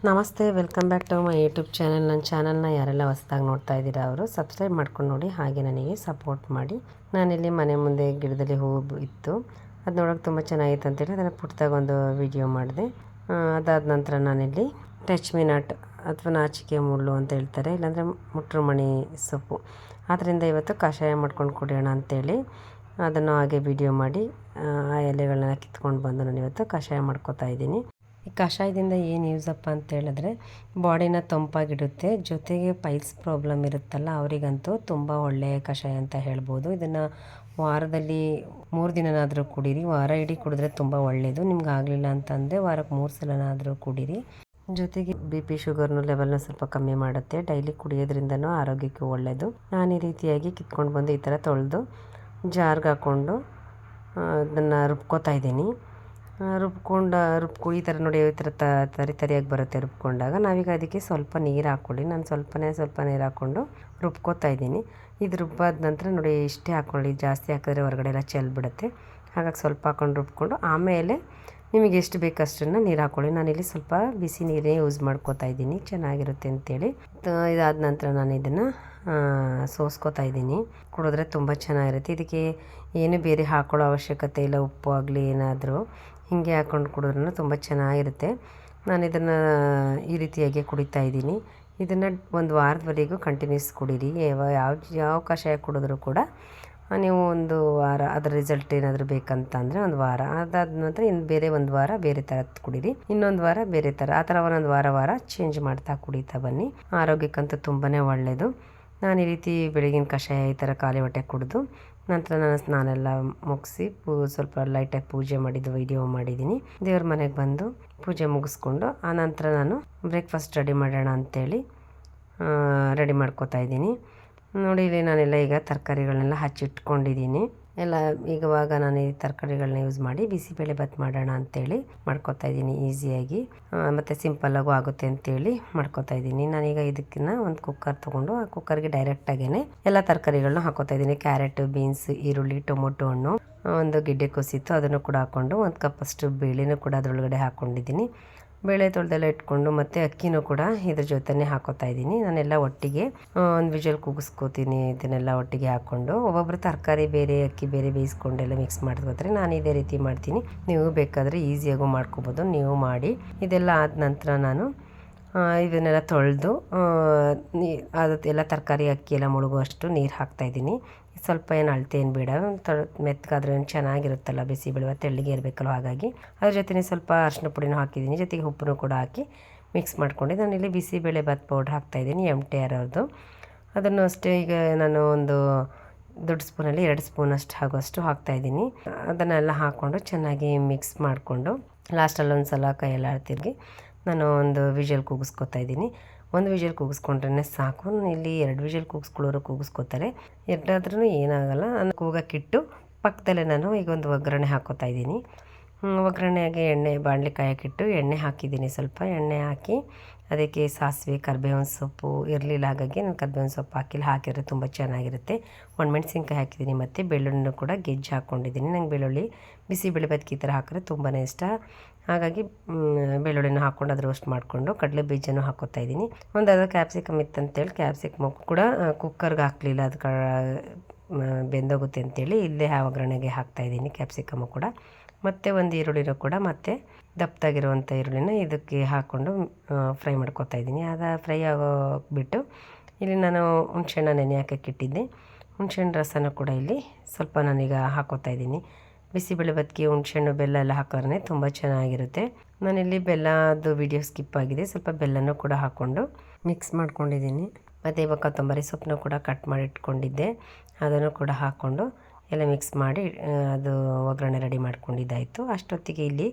ನಮಸ್ತೆ, welcome back to my YouTube channel. ನನ್ನ ಚಾನಲ್ನ ಯಾರೆಲ್ಲ ಹೊಸದಾಗಿ ನೋಡ್ತಾ ಇದ್ದೀರಾ ಅವರು ಸಬ್ಸ್ಕ್ರೈಬ್ ಮಾಡ್ಕೊಂಡು ನೋಡಿ, ಹಾಗೆ ನನಗೆ ಸಪೋರ್ಟ್ ಮಾಡಿ. ನಾನಿಲ್ಲಿ ಮನೆ ಮುಂದೆ ಗಿಡದಲ್ಲಿ ಹೂವು ಇತ್ತು, ಅದು ನೋಡೋಕೆ ತುಂಬ ಚೆನ್ನಾಗಿತ್ತು ಅಂತೇಳಿ ಅದನ್ನು ಪುಟ್ಟದಾಗ ಒಂದು ವಿಡಿಯೋ ಮಾಡಿದೆ. ಅದಾದ ನಂತರ ನಾನಿಲ್ಲಿ ಟಚ್ ಮಿ ನಾಟ್ ಅಥವಾ ನಾಚಿಕೆ ಮುಳ್ಳು ಅಂತ ಹೇಳ್ತಾರೆ, ಇಲ್ಲಾಂದರೆ ಮುಟ್ರುಮಣಿ ಸೊಪ್ಪು, ಅದರಿಂದ ಇವತ್ತು ಕಷಾಯ ಮಾಡ್ಕೊಂಡು ಕುಡಿಯೋಣ ಅಂತೇಳಿ ಅದನ್ನು ಹಾಗೆ ವಿಡಿಯೋ ಮಾಡಿ ಆ ಎಲೆಗಳನ್ನ ಕಿತ್ಕೊಂಡು ಬಂದು ನಾನು ಇವತ್ತು ಕಷಾಯ ಮಾಡ್ಕೋತಾ ಇದ್ದೀನಿ. ಈ ಕಷಾಯದಿಂದ ಏನು ಯೂಸಪ್ಪ ಅಂತ ಹೇಳಿದ್ರೆ ಬಾಡಿನ ತಂಪಾಗಿಡುತ್ತೆ, ಜೊತೆಗೆ ಪೈಲ್ಸ್ ಪ್ರಾಬ್ಲಮ್ ಇರುತ್ತಲ್ಲ ಅವರಿಗಂತೂ ತುಂಬ ಒಳ್ಳೆಯ ಕಷಾಯ ಅಂತ ಹೇಳ್ಬೋದು. ಇದನ್ನು ವಾರದಲ್ಲಿ 3 ದಿನನಾದರೂ ಕುಡೀರಿ. ವಾರ ಇಡೀ ಕುಡಿದ್ರೆ ತುಂಬ ಒಳ್ಳೆಯದು. ನಿಮ್ಗೆ ಆಗಲಿಲ್ಲ ಅಂತಂದರೆ ವಾರಕ್ಕೆ 3 ಸಲನಾದರೂ ಕುಡೀರಿ. ಜೊತೆಗೆ BP ಶುಗರ್ನ ಲೆವೆಲ್ನ ಸ್ವಲ್ಪ ಕಮ್ಮಿ ಮಾಡುತ್ತೆ. ಡೈಲಿ ಕುಡಿಯೋದ್ರಿಂದನೂ ಆರೋಗ್ಯಕ್ಕೆ ಒಳ್ಳೆಯದು. ನಾನು ಈ ರೀತಿಯಾಗಿ ಕಿತ್ಕೊಂಡು ಬಂದು ಈ ಥರ ತೊಳೆದು ಜಾರ್ಗೆ ಹಾಕ್ಕೊಂಡು ಅದನ್ನು ರುಬ್ಕೋತಾ ಇದ್ದೀನಿ. ರುಬ್ಕೊ ಈ ಥರ ನೋಡಿ, ಈ ಥರ ತರಿಯಾಗಿ ಬರುತ್ತೆ ರುಬ್ಕೊಂಡಾಗ. ನಾವೀಗ ಅದಕ್ಕೆ ಸ್ವಲ್ಪ ನೀರು ಹಾಕ್ಕೊಳ್ಳಿ. ನಾನು ಸ್ವಲ್ಪ ನೀರು ಹಾಕ್ಕೊಂಡು ರುಬ್ಕೋತಾ ಇದ್ದೀನಿ. ಇದು ರುಬ್ಬಾದ ನಂತರ ನೋಡಿ ಇಷ್ಟೇ ಹಾಕ್ಕೊಳ್ಳಿ, ಜಾಸ್ತಿ ಹಾಕಿದ್ರೆ ಹೊರಗಡೆ ಎಲ್ಲ ಚೆಲ್ಬಿಡುತ್ತೆ. ಹಾಗಾಗಿ ಸ್ವಲ್ಪ ಹಾಕ್ಕೊಂಡು ರುಬ್ಕೊಂಡು ಆಮೇಲೆ ನಿಮಗೆ ಎಷ್ಟು ಬೇಕು ಅಷ್ಟನ್ನು ನೀರು ಹಾಕ್ಕೊಳ್ಳಿ. ನಾನಿಲ್ಲಿ ಸ್ವಲ್ಪ ಬಿಸಿ ನೀರೇ ಯೂಸ್ ಮಾಡ್ಕೋತಾ ಇದ್ದೀನಿ, ಚೆನ್ನಾಗಿರುತ್ತೆ ಅಂತೇಳಿ. ಇದಾದ ನಂತರ ನಾನು ಇದನ್ನು ಸೋಸ್ಕೋತಾ ಇದ್ದೀನಿ. ಕುಡಿದ್ರೆ ತುಂಬ ಚೆನ್ನಾಗಿರುತ್ತೆ. ಇದಕ್ಕೆ ಏನು ಬೇರೆ ಹಾಕ್ಕೊಳ್ಳೋ ಅವಶ್ಯಕತೆ ಇಲ್ಲ, ಉಪ್ಪು ಆಗಲಿ ಏನಾದರೂ ಹೀಗೆ ಹಾಕ್ಕೊಂಡು ಕುಡಿದ್ರೂ ತುಂಬ ಚೆನ್ನಾಗಿರುತ್ತೆ. ನಾನು ಇದನ್ನು ಈ ರೀತಿಯಾಗಿ ಕುಡಿತಾ ಇದ್ದೀನಿ. ಇದನ್ನು ಒಂದು ವಾರದವರೆಗೂ ಕಂಟಿನ್ಯೂಸ್ ಕುಡೀರಿ. ಯಾವ ಕಷಾಯ ಕುಡಿದ್ರೂ ಕೂಡ ನೀವು ಒಂದು ವಾರ ಅದರ ರಿಸಲ್ಟ್ ಏನಾದರೂ ಬೇಕಂತ ಅಂದರೆ ಒಂದು ವಾರ, ಅದಾದ ನಂತರ ಇನ್ನು ಬೇರೆ ಒಂದು ವಾರ ಬೇರೆ ಥರದ್ದು ಕುಡೀರಿ, ಇನ್ನೊಂದು ವಾರ ಬೇರೆ ಥರ, ಆ ಥರ ಒಂದೊಂದು ವಾರ ಚೇಂಜ್ ಮಾಡ್ತಾ ಕುಡಿತಾ ಬನ್ನಿ. ಆರೋಗ್ಯಕ್ಕಂತೂ ತುಂಬಾ ಒಳ್ಳೆಯದು. ನಾನು ಈ ರೀತಿ ಬೆಳಗಿನ ಕಷಾಯ ಈ ಥರ ಖಾಲಿ ಹೊಟ್ಟೆ ಕುಡಿದು ನಂತರ ನಾನು ಸ್ನಾನೆಲ್ಲ ಮುಗಿಸಿ ಸ್ವಲ್ಪ ಲೈಟಾಗಿ ಪೂಜೆ ಮಾಡಿದ್ದು ವಿಡಿಯೋ ಮಾಡಿದ್ದೀನಿ. ದೇವ್ರ ಮನೆಗೆ ಬಂದು ಪೂಜೆ ಮುಗಿಸ್ಕೊಂಡು ಆನಂತರ ನಾನು ಬ್ರೇಕ್ಫಾಸ್ಟ್ ರೆಡಿ ಮಾಡೋಣ ಅಂಥೇಳಿ ರೆಡಿ ಮಾಡ್ಕೋತಾ ಇದ್ದೀನಿ. ನೋಡಿ, ಇಲ್ಲಿ ನಾನೆಲ್ಲ ಈಗ ತರಕಾರಿಗಳನ್ನೆಲ್ಲ ಹಚ್ಚಿಟ್ಕೊಂಡಿದ್ದೀನಿ. ಈಗವಾಗ ನಾನು ಈ ತರಕಾರಿಗಳನ್ನ ಯೂಸ್ ಮಾಡಿ ಬಿಸಿಬೇಳೆಭಾತ್ ಮಾಡೋಣ ಅಂತೇಳಿ ಮಾಡ್ಕೋತಾ ಇದ್ದೀನಿ. ಈಸಿಯಾಗಿ ಮತ್ತು ಸಿಂಪಲ್ಲಾಗೂ ಆಗುತ್ತೆ ಅಂತೇಳಿ ಮಾಡ್ಕೋತಾ ಇದ್ದೀನಿ. ನಾನೀಗ ಇದಕ್ಕಿನ್ನ ಒಂದು ಕುಕ್ಕರ್ ತೊಗೊಂಡು ಆ ಕುಕ್ಕರ್ಗೆ ಡೈರೆಕ್ಟಾಗೇ ಎಲ್ಲ ತರಕಾರಿಗಳನ್ನ ಹಾಕೋತಾ ಇದ್ದೀನಿ. ಕ್ಯಾರೆಟ್, ಬೀನ್ಸ್, ಈರುಳ್ಳಿ, ಟೊಮೊಟೊ ಹಣ್ಣು, ಒಂದು ಗೆಡ್ಡೆ ಕೊಸಿತ್ತು ಅದನ್ನು ಕೂಡ ಹಾಕ್ಕೊಂಡು, ಒಂದು ಕಪ್ಪಷ್ಟು ಬೇಳೆನೂ ಕೂಡ ಅದರೊಳಗಡೆ ಹಾಕ್ಕೊಂಡಿದ್ದೀನಿ. ಬೇಳೆ ತೊಳೆದೆಲ್ಲ ಇಟ್ಕೊಂಡು ಮತ್ತು ಅಕ್ಕಿನೂ ಕೂಡ ಇದ್ರ ಜೊತೆನೇ ಹಾಕೋತಾ ಇದ್ದೀನಿ. ನಾನೆಲ್ಲ ಒಟ್ಟಿಗೆ ಒಂದು ವಿಜಲ್ ಕೂಗಿಸ್ಕೋತೀನಿ. ಇದನ್ನೆಲ್ಲ ಒಟ್ಟಿಗೆ ಹಾಕ್ಕೊಂಡು ಒಬ್ಬೊಬ್ಬರು ತರಕಾರಿ ಬೇರೆ ಅಕ್ಕಿ ಬೇರೆ ಬೇಯಿಸ್ಕೊಂಡೆಲ್ಲ ಮಿಕ್ಸ್ ಮಾಡ್ಕೋತಾರೆ. ನಾನು ಇದೇ ರೀತಿ ಮಾಡ್ತೀನಿ. ನೀವು ಬೇಕಾದರೆ ಈಸಿಯಾಗೂ ಮಾಡ್ಕೋಬೋದು, ನೀವು ಮಾಡಿ. ಇದೆಲ್ಲ ಆದ ನಂತರ ನಾನು ಇದನ್ನೆಲ್ಲ ತೊಳೆದು ಎಲ್ಲ ತರಕಾರಿ ಅಕ್ಕಿ ಎಲ್ಲ ಮುಳುಗುವಷ್ಟು ನೀರು ಹಾಕ್ತಾಯಿದ್ದೀನಿ. ಸ್ವಲ್ಪ ಏನು ಅಳತೆ ಏನು ಬೇಡ, ಮೆತ್ತಗಾದ್ರೆ ಏನು ಚೆನ್ನಾಗಿರುತ್ತಲ್ಲ ಬಿಸಿಬೇಳೆ ತೆಳ್ಳಗೆ ಇರಬೇಕಲ್ಲ, ಹಾಗಾಗಿ ಅದ್ರ ಜೊತೆನೇ ಸ್ವಲ್ಪ ಅರಿಶಿನ ಪುಡಿನೂ ಹಾಕಿದ್ದೀನಿ, ಜೊತೆಗೆ ಉಪ್ಪನ್ನು ಕೂಡ ಹಾಕಿ ಮಿಕ್ಸ್ ಮಾಡ್ಕೊಂಡು ನಾನಿಲ್ಲಿ ಬಿಸಿಬೇಳೆಭಾತ್ ಪೌಡ್ರ್ ಹಾಕ್ತಾಯಿದ್ದೀನಿ, MTR ಅವ್ರದ್ದು. ಅದನ್ನು ಅಷ್ಟೇ ಈಗ ನಾನು ಒಂದು ದೊಡ್ಡ ಸ್ಪೂನಲ್ಲಿ 2 ಸ್ಪೂನಷ್ಟು ಆಗೋಷ್ಟು ಹಾಕ್ತಾಯಿದ್ದೀನಿ. ಅದನ್ನೆಲ್ಲ ಹಾಕ್ಕೊಂಡು ಚೆನ್ನಾಗಿ ಮಿಕ್ಸ್ ಮಾಡಿಕೊಂಡು ಲಾಸ್ಟಲ್ಲಿ ಒಂದು ಸಲ ಕೈಯೆಲ್ಲ ತಿರುಗಿ ನಾನು ಒಂದು ವಿಜಲ್ ಕೂಗಿಸ್ಕೊತಾ ಇದ್ದೀನಿ. ಒಂದು ವಿಜಲ್ ಕೂಗಿಸ್ಕೊಂಡ್ರೆ ಸಾಕು. ಇಲ್ಲಿ 2 ವಿಜಲ್ ಕೂಗಿಸ್ಕೊಳ್ಳೋರು ಕೂಗಿಸ್ಕೋತಾರೆ, 2 ಆದ್ರೂ ಏನಾಗಲ್ಲ. ನಾನು ಕೂಗಕ್ಕಿಟ್ಟು ಪಕ್ಕದಲ್ಲೇ ನಾನು ಈಗ ಒಂದು ಒಗ್ಗರಣೆ ಹಾಕೋತಾ ಇದ್ದೀನಿ. ಒಗ್ಗರಣೆಗೆ ಬಾಣಲೆ ಕಾಯಕ್ಕಿಟ್ಟು ಎಣ್ಣೆ ಹಾಕಿದ್ದೀನಿ. ಸ್ವಲ್ಪ ಎಣ್ಣೆ ಹಾಕಿ ಅದಕ್ಕೆ ಸಾಸಿವೆ, ಕರಿಬೇವಿನ ಸೊಪ್ಪು ಇರಲಿಲ್ಲ, ಹಾಗಾಗಿ ನಾನು ಕರಿಬೇವಿನ ಸೊಪ್ಪು ಹಾಕಿದರೆ ತುಂಬ ಚೆನ್ನಾಗಿರುತ್ತೆ. ಒಣಮೆಣ್ಸಿನ್ಕಾಯಿ ಹಾಕಿದ್ದೀನಿ ಮತ್ತು ಬೆಳ್ಳುಳ್ಳಿನೂ ಕೂಡ ಗೆಜ್ಜೆ ಹಾಕ್ಕೊಂಡಿದ್ದೀನಿ. ನಂಗೆ ಬೆಳ್ಳುಳ್ಳಿ ಬಿಸಿಬೇಳೆಭಾತ್ಗೆ ಈ ಥರ ಹಾಕಿದ್ರೆ ತುಂಬಾ ಇಷ್ಟ, ಹಾಗಾಗಿ ಬೆಳ್ಳುಳ್ಳಿನ ಹಾಕ್ಕೊಂಡು ಅದು ರೋಸ್ಟ್ ಮಾಡಿಕೊಂಡು ಕಡಲೆ ಬೀಜನೂ ಹಾಕೋತಾ ಇದ್ದೀನಿ. ಒಂದು ಕ್ಯಾಪ್ಸಿಕಮ್ ಇತ್ತಂತೇಳಿ ಕ್ಯಾಪ್ಸಿಕಮ್ ಕೂಡ ಕುಕ್ಕರ್ಗೆ ಹಾಕಲಿಲ್ಲ, ಅದು ಬೆಂದೋಗುತ್ತೆ ಅಂತೇಳಿ ಇಲ್ಲೇ ಒಗ್ಗರಣೆಗೆ ಹಾಕ್ತಾಯಿದ್ದೀನಿ ಕ್ಯಾಪ್ಸಿಕಮ್ಮು ಕೂಡ. ಮತ್ತು ಒಂದು ಈರುಳ್ಳಿನೂ ಕೂಡ ಮತ್ತೆ ದಪ್ಪದಾಗಿರುವಂಥ ಈರುಳ್ಳಿನ ಇದಕ್ಕೆ ಹಾಕ್ಕೊಂಡು ಫ್ರೈ ಮಾಡ್ಕೊತಾ ಇದ್ದೀನಿ. ಅದು ಫ್ರೈ ಆಗೋಗ್ಬಿಟ್ಟು ಇಲ್ಲಿ ನಾನು ಹುಣಸೆಹಣ್ಣು ನೆನೆ ಹಾಕೋಕ್ಕಿಟ್ಟಿದ್ದೆ. ಹುಣಸೆಹಣ್ಣು ರಸನೂ ಕೂಡ ಇಲ್ಲಿ ಸ್ವಲ್ಪ ನಾನೀಗ ಹಾಕೋತಾ ಇದ್ದೀನಿ. ಬಿಸಿಬೇಳೆಭಾತ್ಗೆ ಹುಣಸೆಹಣ್ಣು ಬೆಲ್ಲ ಎಲ್ಲ ಹಾಕಿದ್ರೆ ತುಂಬ ಚೆನ್ನಾಗಿರುತ್ತೆ. ನಾನಿಲ್ಲಿ ಬೆಲ್ಲದು ವಿಡಿಯೋ ಸ್ಕಿಪ್ ಆಗಿದೆ, ಸ್ವಲ್ಪ ಬೆಲ್ಲನೂ ಕೂಡ ಹಾಕ್ಕೊಂಡು ಮಿಕ್ಸ್ ಮಾಡ್ಕೊಂಡಿದ್ದೀನಿ. ಮತ್ತು ಇವಾಗ ಕೊತ್ತಂಬರಿ ಸೊಪ್ಪನ್ನು ಕೂಡ ಕಟ್ ಮಾಡಿ ಇಟ್ಕೊಂಡಿದ್ದೆ, ಅದನ್ನು ಕೂಡ ಹಾಕ್ಕೊಂಡು ಎಲ್ಲ ಮಿಕ್ಸ್ ಮಾಡಿ ಅದು ಒಗ್ಗರಣೆ ರೆಡಿ ಮಾಡ್ಕೊಂಡಿದ್ದಾಯಿತು. ಅಷ್ಟೊತ್ತಿಗೆ ಇಲ್ಲಿ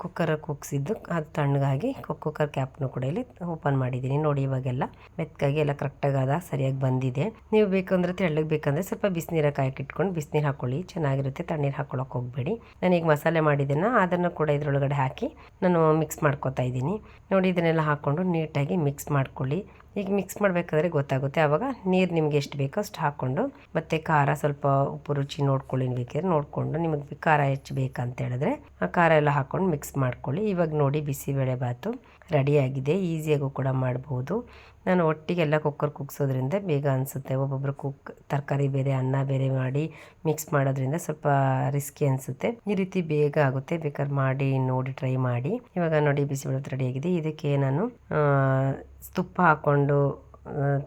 ಕುಕ್ಕರ್ ಕೂಗಿಸಿದ್ದು ಅದು ತಣ್ಣಗಾಗಿ ಕುಕ್ಕರ್ ಕ್ಯಾಪ್ನು ಕೂಡ ಇಲ್ಲಿ ಓಪನ್ ಮಾಡಿದ್ದೀನಿ. ನೋಡಿ, ಇವಾಗೆಲ್ಲ ಮೆತ್ತಗಾಗಿ ಎಲ್ಲ ಕರೆಕ್ಟಾಗಿ ಸರಿಯಾಗಿ ಬಂದಿದೆ. ನೀವು ಬೇಕಂದರೆ ತೆಳ್ಳಗೆ ಬೇಕಂದರೆ ಸ್ವಲ್ಪ ಬಿಸಿನೀರು ಕಾಯಕ್ಕಿಟ್ಕೊಂಡು ಬಿಸಿನೀರು ಹಾಕ್ಕೊಳ್ಳಿ, ಚೆನ್ನಾಗಿರುತ್ತೆ. ತಣ್ಣೀರು ಹಾಕ್ಕೊಳ್ಳೋಕೆ ಹೋಗಬೇಡಿ. ನಾನೀಗ ಮಸಾಲೆ ಮಾಡಿದ್ದೆನ ಅದನ್ನು ಕೂಡ ಇದರೊಳಗಡೆ ಹಾಕಿ ನಾನು ಮಿಕ್ಸ್ ಮಾಡ್ಕೊತಾ ಇದ್ದೀನಿ. ನೋಡಿ, ಇದನ್ನೆಲ್ಲ ಹಾಕ್ಕೊಂಡು ನೀಟಾಗಿ ಮಿಕ್ಸ್ ಮಾಡ್ಕೊಳ್ಳಿ. ಈಗ ಮಿಕ್ಸ್ ಮಾಡಬೇಕಾದ್ರೆ ಗೊತ್ತಾಗುತ್ತೆ, ಆವಾಗ ನೀರು ನಿಮ್ಗೆ ಎಷ್ಟು ಬೇಕೋ ಅಷ್ಟು ಹಾಕ್ಕೊಂಡು, ಮತ್ತು ಖಾರ ಸ್ವಲ್ಪ ಉಪ್ಪು ರುಚಿ ನೋಡ್ಕೊಳ್ಳಿ, ಬೇಕಿದ್ರೆ ನೋಡಿಕೊಂಡು ನಿಮಗೆ ಖಾರ ಹೆಚ್ಚು ಬೇಕಂತ ಹೇಳಿದ್ರೆ ಆ ಖಾರ ಎಲ್ಲ ಹಾಕ್ಕೊಂಡು ಹಾಕ್ಕೊಂಡು ಮಿಕ್ಸ್ ಮಾಡ್ಕೊಳ್ಳಿ. ಇವಾಗ ನೋಡಿ ಬಿಸಿಬೇಳೆಬಾತು ರೆಡಿಯಾಗಿದೆ. ಈಸಿಯಾಗೂ ಕೂಡ ಮಾಡ್ಬೋದು. ನಾನು ಒಟ್ಟಿಗೆಲ್ಲ ಕುಕ್ಕರ್ ಕುಗ್ಸೋದ್ರಿಂದ ಬೇಗ ಅನಿಸುತ್ತೆ. ಒಬ್ಬೊಬ್ಬರು ತರಕಾರಿ ಬೇರೆ ಅನ್ನ ಬೇರೆ ಮಾಡಿ ಮಿಕ್ಸ್ ಮಾಡೋದ್ರಿಂದ ಸ್ವಲ್ಪ ರಿಸ್ಕಿ ಅನಿಸುತ್ತೆ. ಈ ರೀತಿ ಬೇಗ ಆಗುತ್ತೆ. ಬೇಕಾದ್ರೆ ಮಾಡಿ ನೋಡಿ ಟ್ರೈ ಮಾಡಿ. ಇವಾಗ ನೋಡಿ ಬಿಸಿಬೇಳೆಬಾತು ರೆಡಿಯಾಗಿದೆ. ಇದಕ್ಕೆ ನಾನು ತುಪ್ಪ ಹಾಕ್ಕೊಂಡು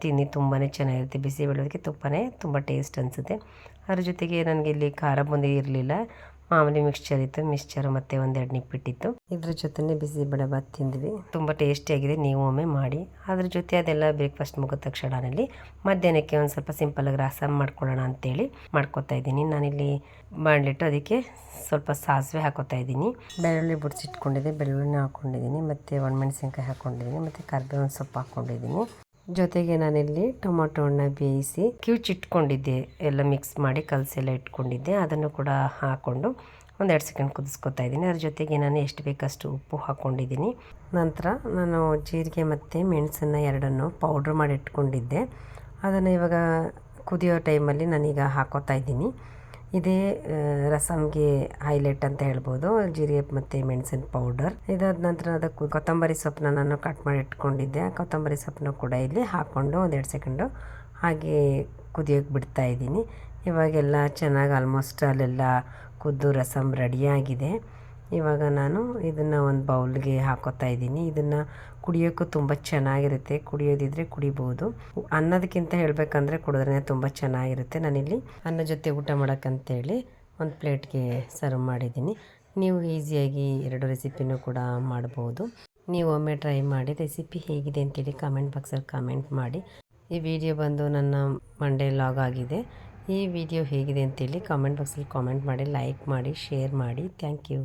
ತಿನ್ನಿ, ತುಂಬಾ ಚೆನ್ನಾಗಿರುತ್ತೆ. ಬಿಸಿಬೇಳೆಬಾತಿಗೆ ತುಪ್ಪನೇ ತುಂಬ ಟೇಸ್ಟ್ ಅನಿಸುತ್ತೆ. ಅದ್ರ ಜೊತೆಗೆ ನನಗೆ ಇಲ್ಲಿ ಖಾರ ಬೂಂದಿ ಇರಲಿಲ್ಲ, ಮಾಮೂಲಿ ಮಿಕ್ಸ್ಚರ್ ಇತ್ತು. ಮಿಕ್ಸ್ಚರ್ ಮತ್ತು ಒಂದೆರಡು ನಿಪ್ಪಿಟ್ಟಿತ್ತು. ಇದ್ರ ಜೊತೆ ಬಿಸಿಬೇಳೆಬಾತು ತಿಂದ್ವಿ. ತುಂಬ ಟೇಸ್ಟಿಯಾಗಿದೆ. ನೀವು ಒಮ್ಮೆ ಮಾಡಿ. ಅದ್ರ ಜೊತೆ ಅದೆಲ್ಲ ಬ್ರೇಕ್ಫಾಸ್ಟ್ ಮುಗಿದ ತಕ್ಷಣದಲ್ಲಿ ಮಧ್ಯಾಹ್ನಕ್ಕೆ ಒಂದು ಸ್ವಲ್ಪ ಸಿಂಪಲಾಗಿ ರಸಮ್ ಮಾಡ್ಕೊಳ್ಳೋಣ ಅಂತೇಳಿ ಮಾಡ್ಕೊತಾ ಇದ್ದೀನಿ. ನಾನಿಲ್ಲಿ ಬಾಣಲಿಟ್ಟು ಅದಕ್ಕೆ ಸ್ವಲ್ಪ ಸಾಸಿವೆ ಹಾಕೋತಾ ಇದ್ದೀನಿ. ಬೆಳ್ಳುಳ್ಳಿ ಬುಡ್ಸಿಟ್ಕೊಂಡಿದ್ದೆ, ಬೆಳ್ಳುಳ್ಳಿನ ಹಾಕ್ಕೊಂಡಿದ್ದೀನಿ. ಮತ್ತು ಒಣಮೆಣಸಿನ್ಕಾಯಿ ಹಾಕ್ಕೊಂಡಿದ್ದೀನಿ. ಮತ್ತು ಕರಿಬೇವಿನ ಸೊಪ್ಪು ಹಾಕ್ಕೊಂಡಿದ್ದೀನಿ. ಜೊತೆಗೆ ನಾನಿಲ್ಲಿ ಟೊಮೊಟೊ ಹಣ್ಣು ಬೇಯಿಸಿ ಕಿವುಚಿಟ್ಕೊಂಡಿದ್ದೆ, ಎಲ್ಲ ಮಿಕ್ಸ್ ಮಾಡಿ ಕಲಸೆಲ್ಲ ಇಟ್ಕೊಂಡಿದ್ದೆ. ಅದನ್ನು ಕೂಡ ಹಾಕ್ಕೊಂಡು ಒಂದೆರಡು ಸೆಕೆಂಡ್ ಕುದಿಸ್ಕೊತಾ ಇದ್ದೀನಿ. ಅದ್ರ ಜೊತೆಗೆ ನಾನು ಎಷ್ಟು ಬೇಕಷ್ಟು ಉಪ್ಪು ಹಾಕ್ಕೊಂಡಿದ್ದೀನಿ. ನಂತರ ನಾನು ಜೀರಿಗೆ ಮತ್ತು ಮೆಣಸನ್ನು ಎರಡನ್ನು ಪೌಡ್ರ್ ಮಾಡಿ ಇಟ್ಕೊಂಡಿದ್ದೆ. ಅದನ್ನು ಇವಾಗ ಕುದಿಯೋ ಟೈಮಲ್ಲಿ ನಾನೀಗ ಹಾಕೋತಾ ಇದ್ದೀನಿ. ಇದೇ ರಸಮ್ಗೆ ಹೈಲೈಟ್ ಅಂತ ಹೇಳ್ಬೋದು, ಜೀರಿಗೆ ಮತ್ತು ಮೆಣಸಿನ ಪೌಡರ್. ಇದಾದ ನಂತರ ಅದಕ್ಕೆ ಕೊತ್ತಂಬರಿ ಸೊಪ್ಪನ್ನ ನಾನು ಕಟ್ ಮಾಡಿ ಇಟ್ಕೊಂಡಿದ್ದೆ. ಕೊತ್ತಂಬರಿ ಸೊಪ್ಪನ್ನು ಕೂಡ ಇಲ್ಲಿ ಹಾಕ್ಕೊಂಡು ಒಂದೆರಡು ಸೆಕೆಂಡು ಹಾಗೆ ಕುದಿಯೋಕ್ಕೆ ಬಿಡ್ತಾ ಇದ್ದೀನಿ. ಇವಾಗೆಲ್ಲ ಚೆನ್ನಾಗಿ ಆಲ್ಮೋಸ್ಟ್ ಅಲ್ಲೆಲ್ಲ ಕುದ್ದು ರಸಮ್ ರೆಡಿಯಾಗಿದೆ. ಇವಾಗ ನಾನು ಇದನ್ನು ಒಂದು ಬೌಲ್ಗೆ ಹಾಕೋತಾ ಇದ್ದೀನಿ. ಇದನ್ನು ಕುಡಿಯೋಕ್ಕೂ ತುಂಬ ಚೆನ್ನಾಗಿರುತ್ತೆ. ಕುಡಿಯೋದಿದ್ರೆ ಕುಡಿಬೋದು. ಅನ್ನೋದಕ್ಕಿಂತ ಹೇಳಬೇಕಂದ್ರೆ ಕುಡಿದ್ರೆ ತುಂಬ ಚೆನ್ನಾಗಿರುತ್ತೆ. ನಾನಿಲ್ಲಿ ಅನ್ನ ಜೊತೆ ಊಟ ಮಾಡೋಕ್ಕಂತೇಳಿ ಒಂದು ಪ್ಲೇಟ್ಗೆ ಸರ್ವ್ ಮಾಡಿದ್ದೀನಿ. ನೀವು ಈಸಿಯಾಗಿ ಎರಡು ರೆಸಿಪಿನೂ ಕೂಡ ಮಾಡ್ಬೋದು. ನೀವು ಒಮ್ಮೆ ಟ್ರೈ ಮಾಡಿ. ರೆಸಿಪಿ ಹೇಗಿದೆ ಅಂತೇಳಿ ಕಾಮೆಂಟ್ ಬಾಕ್ಸಲ್ಲಿ ಕಾಮೆಂಟ್ ಮಾಡಿ. ಈ ವಿಡಿಯೋ ಬಂದು ನನ್ನ ಮಂಡೇ ಲಾಗ್ ಆಗಿದೆ. ಈ ವಿಡಿಯೋ ಹೇಗಿದೆ ಅಂತೇಳಿ ಕಾಮೆಂಟ್ ಬಾಕ್ಸಲ್ಲಿ ಕಾಮೆಂಟ್ ಮಾಡಿ, ಲೈಕ್ ಮಾಡಿ, ಶೇರ್ ಮಾಡಿ. Thank you.